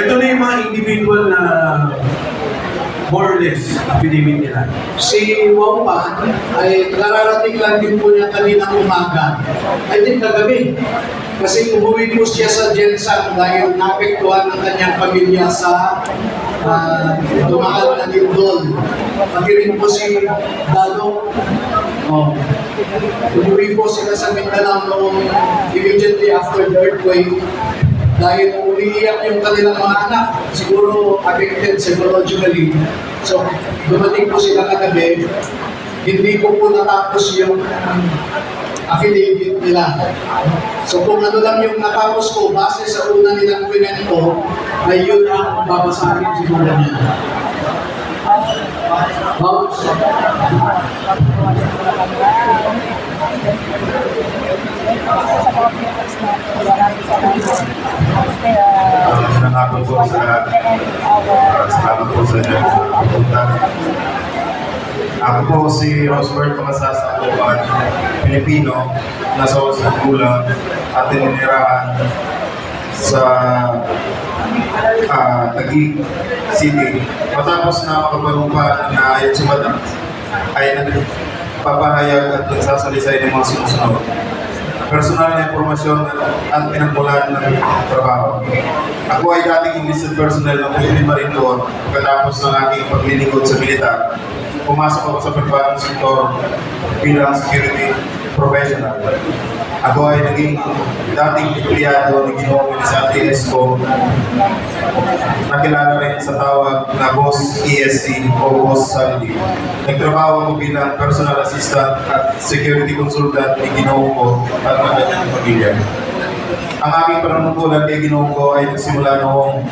Ito na yung mga individual na more or less affidavit nila. Si Wampa ay kararating lang din po niya kaninang umaga. I think kagabi. Kasi umuwi po siya sa Jensan dahil naapektuhan ng kanyang pamilya sa dumaan na lindol. Pati rin po si Dalo. Oh. Umuwi po sila sa Mindanao noong immediately after the earthquake. Dahil umiiyak yung kanilang mga anak, siguro affected psychologically. So, dumating po sila kagabi, hindi ko po natapos yung affidavit nila. So, kung ano lang yung natapos ko, base sa una nilang kwento, ay yun ang babasahin siguro niya. Bounce. Salamat po sa inyo sa pagpunta. Ako po si Rosbert Makasasa, Pilipino, nasa Gulang at tinitirahan sa Taguig City. Matapos na makaparupa na ayon sa batas, ay nagpapahayag at nagsasalisay ng mga sinusunod. Personal na impormasyon at pinagmulan ng trabaho. Ako ay dating enlisted personnel ng Philippine Marine Corps. Pagkatapos ng aking paglilingkod sa militar, pumasok ako sa pribadong sektor bilang security professional. Ako ay naging dating empleyado ng Ginoong Elisante Esco, nakilala rin sa tawag na Boss ESC o Boss Sandy. Nagtrabaho ako bilang personal assistant at security consultant ni Ginoong ko at ng kanyang pamilya. Ang aking panunungkulan kay Ginoong ko ay nagsimula noong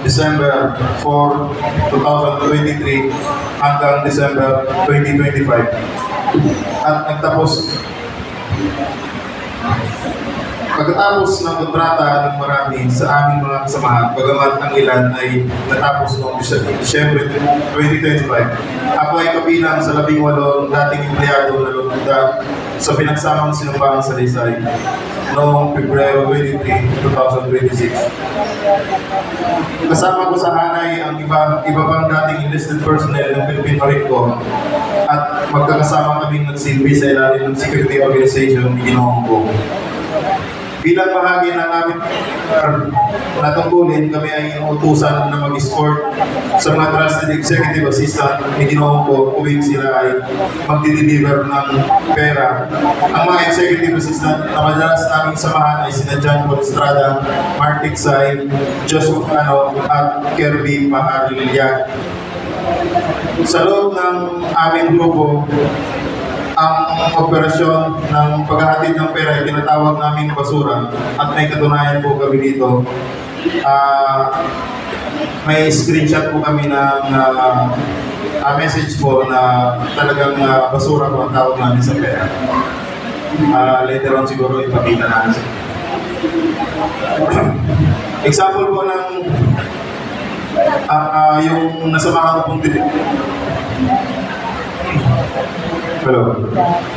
December 4, 2023 hanggang December 2025 at nagtapos. Pagkatapos ng kontrata ng marami sa aming mga kasamahan, bagamat ang ilan ay natapos noong Disyembre 2025, ako ay kabilang sa 18 dating empleyado na lumunda sa pinagsamang sinumpang Salisay noong Pebrero 23, 2026. Kasama ko sa hanay ang iba pang dating enlisted personnel ng Philippine Marine Corps at magkakasama kaming nagsilbi sa ilalim ng security organization ni Ginoong ko. Bilang bahagi ng aming natungkulin, kami ay inuutusan na mag-escort sa mga trusted executive assistant ni Ginoong ko tuwing sila ay magdi-deliver ng pera. Ang mga executive assistant na madalas naming samahan ay sina John Paul Estrada, Mark Tiksay, Joshua Cano at Kirby Paharilla. Sa loob ng aming grupo, ang operasyon ng paghahatid ng pera ay tinatawag naming basura at may katunayan po kami dito. May screenshot po kami ng message po na talagang basura po ang tawag namin sa pera. Later on siguro ipakita namin. Example po ng yung nasamahan pong hello.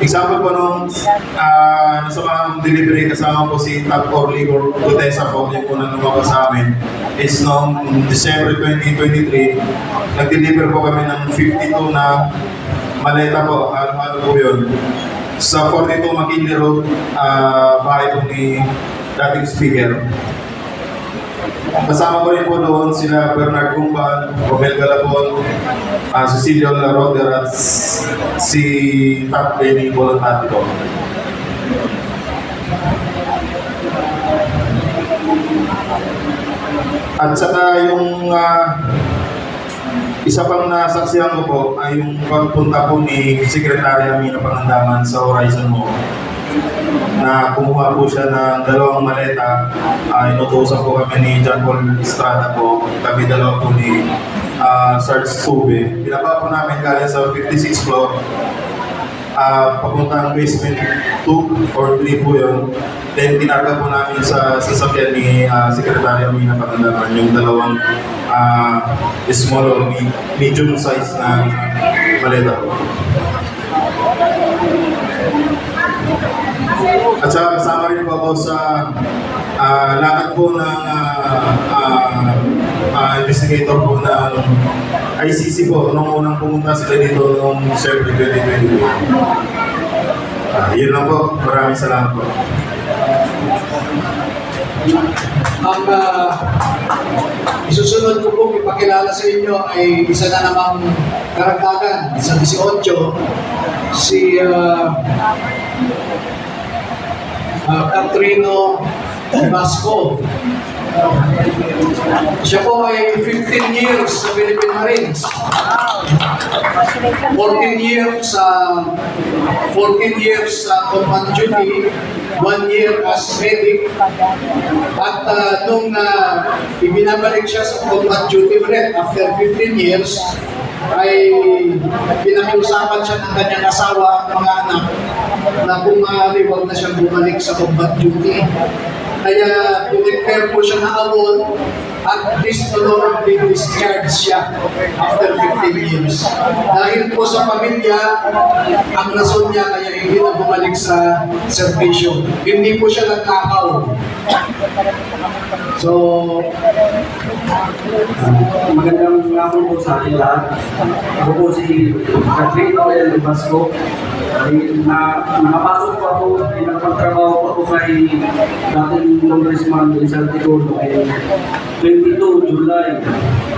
Example po nung nasa mga delivery kasama po si Top Orly or Gutesa po, yung unang lumabas sa amin, is noong December 2023, nag-deliver po kami ng 52 na maleta po, ano po yun, sa 42 McKinley Road, bahay po ni dating speaker. Kasama ko rin po doon sila Bernard Gumban, Romel Galapon, Cecilio Laroder at si Top Lenny Bolotati po. At saka yung isa pang nasaksihan ko po ay yung pagpunta po ni Secretary Amina Pangandaman sa Horizon Mall, na kumuha po siya ng 2 maleta. Inutusan po kami ni John Paul Estrada po, kami dalawa po ni Sarge Tube. Pinaba po namin galing sa 56th floor, papuntang basement 2 or 3 po yun. Then tinarga po namin sa sasakyan ni Secretary Amina Pangandaman yung 2 small or medium size na maleta po. At saka kasama rin po ako sa lakad po ng investigator po ng ICC po nung unang pumunta sila dito noong December 2022. Yun lang po. Maraming salamat po. Ang isusunod ko pong ipakilala sa inyo ay isa na namang karagdagan sa 18, si Catrino Basco. Siya po ay 15 years sa Philippine Marines. 14 years sa combat duty, 1 year as medic. At nung ibinabalik siya sa combat duty ulit after 15 years, ay pinakiusapan siya ng kanyang asawa at mga anak na kung maaari wag na siyang bumalik sa combat duty. Kaya pinipare po siya na award at dishonorably discharge siya after 15 years. Dahil po sa pamilya, ang rason niya kaya hindi na bumalik sa servisyo. Hindi po siya nagkakaw. So, magandang hapon po sa ating lahat. Ako po si Catrino L. Basco. Nakapasok po ako, nakapagtrabaho po ako kay dating Congressman Rizal Ticono ay 22 July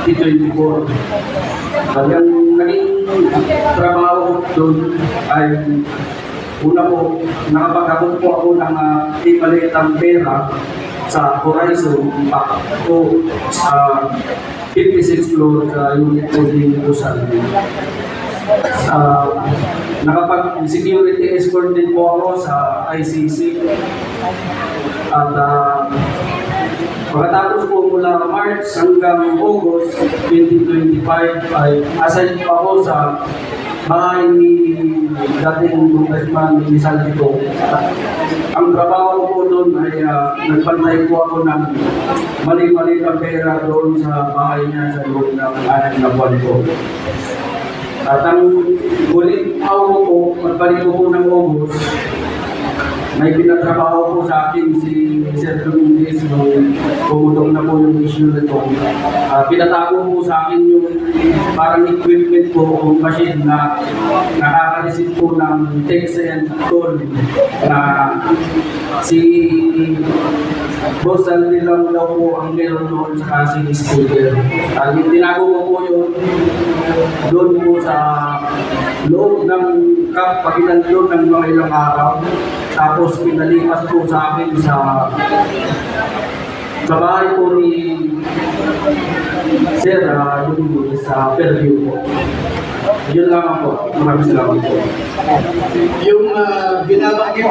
2024. Ang naging trabaho doon ay una po, nakapag-abot po ako ng malitang pera sa Horizon po sa 56 floor sa unit po din po sa nakapag-security escort din po ako sa ICC. At pagkatapos po mula March hanggang August 2025 ay assigned pa ako sa bahay ni dating Congressman Rizal Ticono. Ang trabaho ko doon ay nagpantay po ako ng mali-mali na pera doon sa bahay niya sa loob ng 6 na buwan po. At ang huling ako po, magbalik ko po ng August, may pinatrabaho po sa akin si Sir Dominguez nung pumutong na po yung issue na ito. Pinatago po sa akin yung parang equipment po o machine na nakaka-receive po ng text and call na si Boss Aldi lang daw po ang meron doon sa si speaker. Tinago ko po yun doon po sa loob ng camp, pagitan doon ng mga ilang araw. Tapos pinalipat po sa akin sa bahay po ni Sir yung sa Fairview po. Yun lang po. Maraming salamat po. yung binabanggit